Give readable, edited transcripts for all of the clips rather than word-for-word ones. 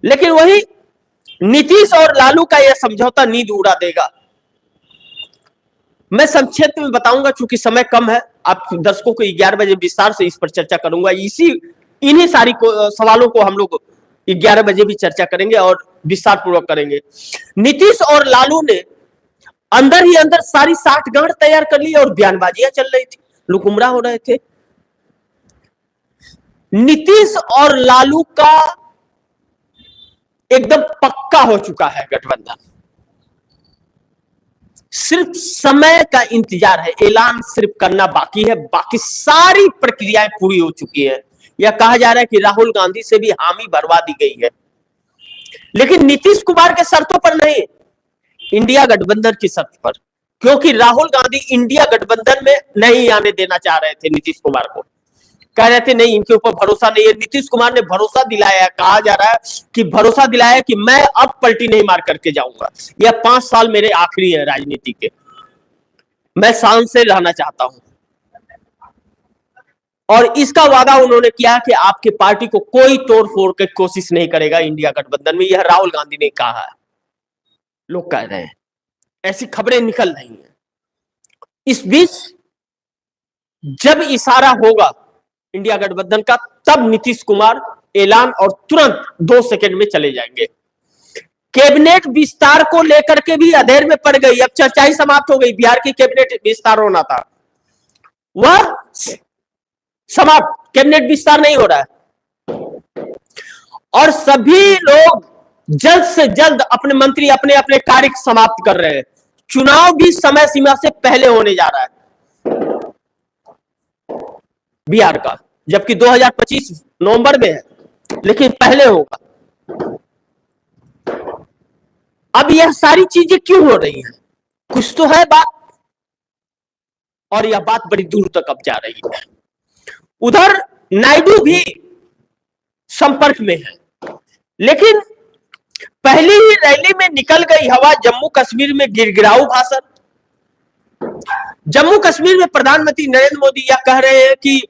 लेकिन वही नीतीश और लालू का यह समझौता नींद उड़ा देगा। मैं संक्षेप में बताऊंगा, चूंकि समय कम है, आप दर्शकों को 11 बजे विस्तार से इस पर चर्चा करूंगा। इन्हीं सारी सवालों को हम लोग 11 बजे भी चर्चा करेंगे और विस्तार पूर्वक करेंगे। नीतीश और लालू ने अंदर ही अंदर सारी साठगांठ तैयार कर ली और बयानबाजियां चल रही थी, लोग गुमराह हो रहे थे। नीतीश और लालू का एकदम पक्का हो चुका है गठबंधन, सिर्फ समय का इंतजार है, ऐलान सिर्फ करना बाकी है, बाकी सारी प्रक्रियाएं पूरी हो चुकी है। यह कहा जा रहा है कि राहुल गांधी से भी हामी भरवा दी गई है, लेकिन नीतीश कुमार के शर्तों पर नहीं, इंडिया गठबंधन की शर्त पर, क्योंकि राहुल गांधी इंडिया गठबंधन में नहीं आने देना चाह रहे थे नीतीश कुमार को, कह रहे थे नहीं, इनके ऊपर भरोसा नहीं है। नीतीश कुमार ने भरोसा दिलाया है, कहा जा रहा है कि भरोसा दिलाया कि मैं अब पलटी नहीं मार करके जाऊंगा, यह 5 साल मेरे आखिरी है राजनीति के, मैं शान से रहना चाहता हूं। और इसका वादा उन्होंने किया कि आपके पार्टी को कोई तोड़ फोड़ की कोशिश नहीं करेगा इंडिया गठबंधन में, यह राहुल गांधी ने कहा है, लोग कह रहे हैं, ऐसी खबरें निकल रही हैं। इस बीच जब इशारा होगा इंडिया गठबंधन का, तब नीतीश कुमार ऐलान और तुरंत 2 सेकंड में चले जाएंगे। कैबिनेट विस्तार को लेकर के भी अधेर में पड़ गई, अब चर्चा ही समाप्त हो गई। बिहार की कैबिनेट विस्तार होना था, वह समाप्त, कैबिनेट विस्तार नहीं हो रहा है और सभी लोग जल्द से जल्द अपने मंत्री अपने अपने कार्य समाप्त कर रहे हैं। चुनाव भी समय सीमा से पहले होने जा रहा है बिहार का, जबकि 2025 नवंबर में है, लेकिन पहले होगा। अब यह सारी चीजें क्यों हो रही हैं? कुछ तो है बात, और यह बात बड़ी दूर तक अब जा रही है। उधर नायडू भी संपर्क में है, लेकिन पहली ही रैली में निकल गई हवा जम्मू कश्मीर में गिरगिराऊ भाषण। जम्मू कश्मीर में प्रधानमंत्री नरेंद्र मोदी यह कह रहे हैं कि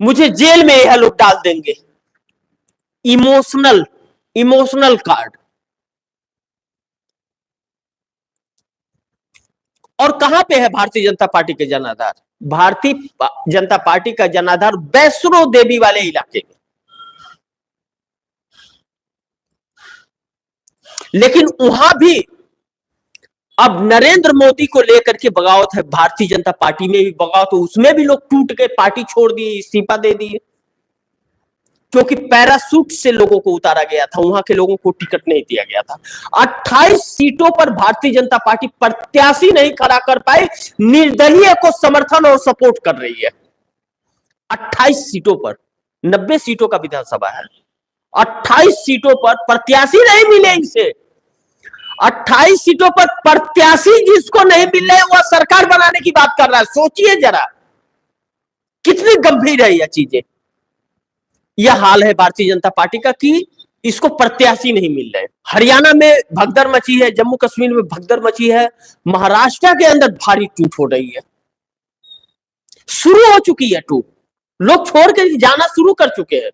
मुझे जेल में यह लोग डाल देंगे, इमोशनल कार्ड। और कहां पे है भारतीय जनता पार्टी के जनाधार? भारतीय जनता पार्टी का जनाधार वैष्णो देवी वाले इलाके में, लेकिन वहां भी अब नरेंद्र मोदी को लेकर के बगावत है। भारतीय जनता पार्टी में भी बगावत, तो उसमें भी लोग टूट के पार्टी छोड़ दिए, इस्तीफा दे दिए, क्योंकि पैरासूट से लोगों को उतारा गया था, वहां के लोगों को टिकट नहीं दिया गया था। 28 सीटों पर भारतीय जनता पार्टी प्रत्याशी नहीं खड़ा कर पाई, निर्दलीय को समर्थन और सपोर्ट कर रही है। 28 सीटों पर, 90 सीटों का विधानसभा है, 28 सीटों पर प्रत्याशी नहीं मिले इसे। 28 सीटों पर प्रत्याशी जिसको नहीं मिल रहे, वह सरकार बनाने की बात कर रहा है। सोचिए जरा कितनी गंभीर है यह चीजें। यह हाल है भारतीय जनता पार्टी का कि इसको प्रत्याशी नहीं मिल रहे। हरियाणा में भगदड़ मची है, जम्मू कश्मीर में भगदड़ मची है, महाराष्ट्र के अंदर भारी टूट हो रही है, शुरू हो चुकी है टूट, लोग छोड़ के जाना शुरू कर चुके हैं।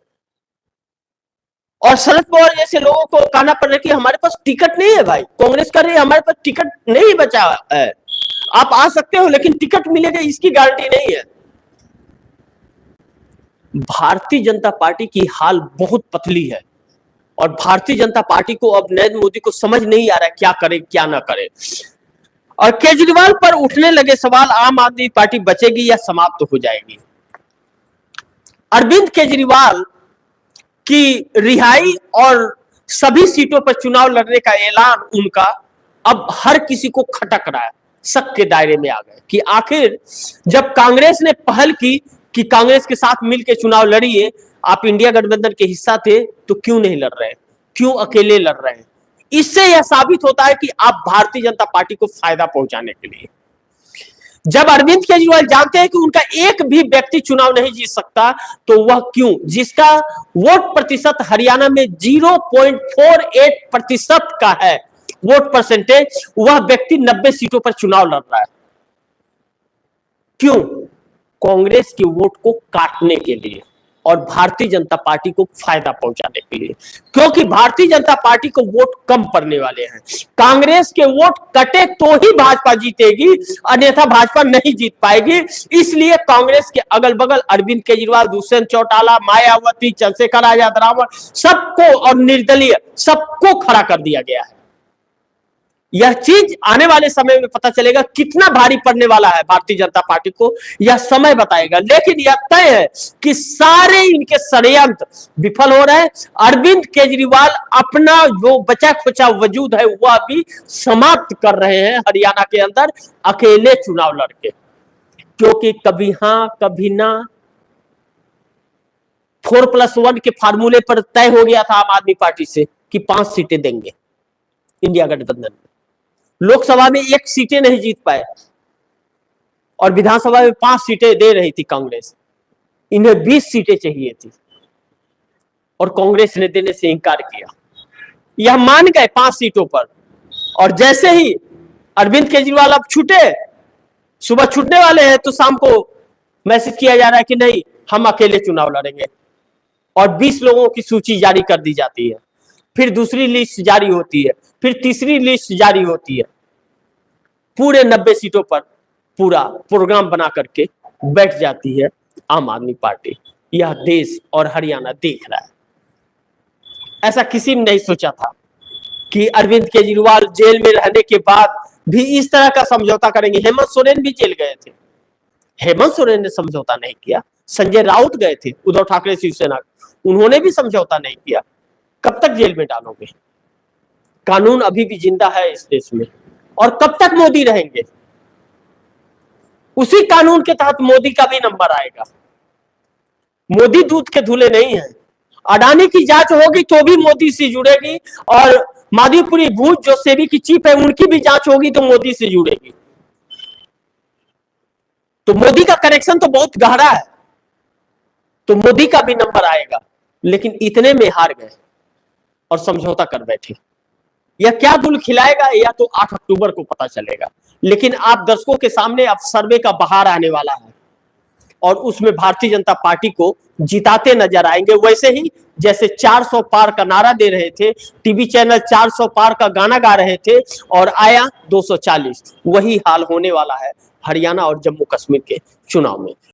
और शरद पवार जैसे लोगों को कहना पड़ रहा है कि हमारे पास टिकट नहीं है भाई, कांग्रेस कर रही है, हमारे पास टिकट नहीं बचा है, आप आ सकते हो लेकिन टिकट मिलेगा इसकी गारंटी नहीं है। भारतीय जनता पार्टी की हाल बहुत पतली है और भारतीय जनता पार्टी को अब नरेंद्र मोदी को समझ नहीं आ रहा है क्या करे क्या ना करे। और केजरीवाल पर उठने लगे सवाल, आम आदमी पार्टी बचेगी या समाप्त हो जाएगी? अरविंद केजरीवाल की रिहाई और सभी सीटों पर चुनाव लड़ने का ऐलान उनका अब हर किसी को खटक रहा है, शक के दायरे में आ गए कि आखिर जब कांग्रेस ने पहल की कि कांग्रेस के साथ मिलकर चुनाव लड़िए, आप इंडिया गठबंधन के हिस्सा थे तो क्यों नहीं लड़ रहे, क्यों अकेले लड़ रहे हैं? इससे यह साबित होता है कि आप भारतीय जनता पार्टी को फायदा पहुंचाने के लिए, जब अरविंद केजरीवाल जानते हैं कि उनका एक भी व्यक्ति चुनाव नहीं जीत सकता, तो वह क्यों, जिसका वोट प्रतिशत हरियाणा में 0.48% का है वोट परसेंटेज, वह व्यक्ति 90 सीटों पर चुनाव लड़ रहा है। क्यों? कांग्रेस के वोट को काटने के लिए। और भारतीय जनता पार्टी को फायदा पहुंचाने के लिए, क्योंकि भारतीय जनता पार्टी को वोट कम पड़ने वाले हैं। कांग्रेस के वोट कटे तो ही भाजपा जीतेगी, अन्यथा भाजपा नहीं जीत पाएगी। इसलिए कांग्रेस के अगल बगल अरविंद केजरीवाल, दुष्यंत चौटाला, मायावती, चंद्रशेखर आजाद, रावण, सबको और निर्दलीय सबको खड़ा कर दिया गया है। यह चीज आने वाले समय में पता चलेगा कितना भारी पड़ने वाला है भारतीय जनता पार्टी को, यह समय बताएगा। लेकिन यह तय है कि सारे इनके षड्यंत्र विफल हो रहे हैं। अरविंद केजरीवाल अपना जो बचा खुचा वजूद है वह भी समाप्त कर रहे हैं हरियाणा के अंदर अकेले चुनाव लड़के, क्योंकि कभी हां कभी ना 4+1 के फार्मूले पर तय हो गया था आम आदमी पार्टी से कि 5 सीटें देंगे इंडिया गठबंधन में। लोकसभा में 1 सीटें नहीं जीत पाए और विधानसभा में 5 सीटें दे रही थी कांग्रेस। इन्हें 20 सीटें चाहिए थी और कांग्रेस ने देने से इनकार किया। यह मान गए 5 सीटों पर, और जैसे ही अरविंद केजरीवाल अब छूटे, सुबह छूटने वाले हैं, तो शाम को मैसेज किया जा रहा है कि नहीं, हम अकेले चुनाव लड़ेंगे, और 20 लोगों की सूची जारी कर दी जाती है। फिर दूसरी लिस्ट जारी होती है, फिर तीसरी लिस्ट जारी होती है। पूरे 90 सीटों पर पूरा प्रोग्राम बना करके बैठ जाती है आम आदमी पार्टी। यह देश और हरियाणा देख रहा है। ऐसा किसी ने नहीं सोचा था कि अरविंद केजरीवाल जेल में रहने के बाद भी इस तरह का समझौता करेंगे। हेमंत सोरेन भी जेल गए थे, हेमंत सोरेन ने समझौता नहीं किया। संजय राउत गए थे, उद्धव ठाकरे शिवसेना, उन्होंने भी समझौता नहीं किया। कब तक जेल में डालोगे? कानून अभी भी जिंदा है इस देश में, और कब तक मोदी रहेंगे? उसी कानून के तहत मोदी का भी नंबर आएगा। मोदी दूध के धुले नहीं है। अडानी की जांच होगी तो भी मोदी से जुड़ेगी, और माधवीपुरी भूज जो सेबी की चीफ है उनकी भी जांच होगी तो मोदी से जुड़ेगी। तो मोदी का कनेक्शन तो बहुत गहरा है, तो मोदी का भी नंबर आएगा। लेकिन इतने में हार गए और समझौता कर बैठे। यह क्या गुल खिलाएगा या तो 8 अक्टूबर को पता चलेगा। लेकिन आप दर्शकों के सामने अब सर्वे का बहार आने वाला है, और उसमें भारतीय जनता पार्टी को जिताते नजर आएंगे। वैसे ही जैसे 400 पार का नारा दे रहे थे, टीवी चैनल 400 पार का गाना गा रहे थे और आया 240, वही हाल होने वाला है हरियाणा और जम्मू कश्मीर के चुनाव में।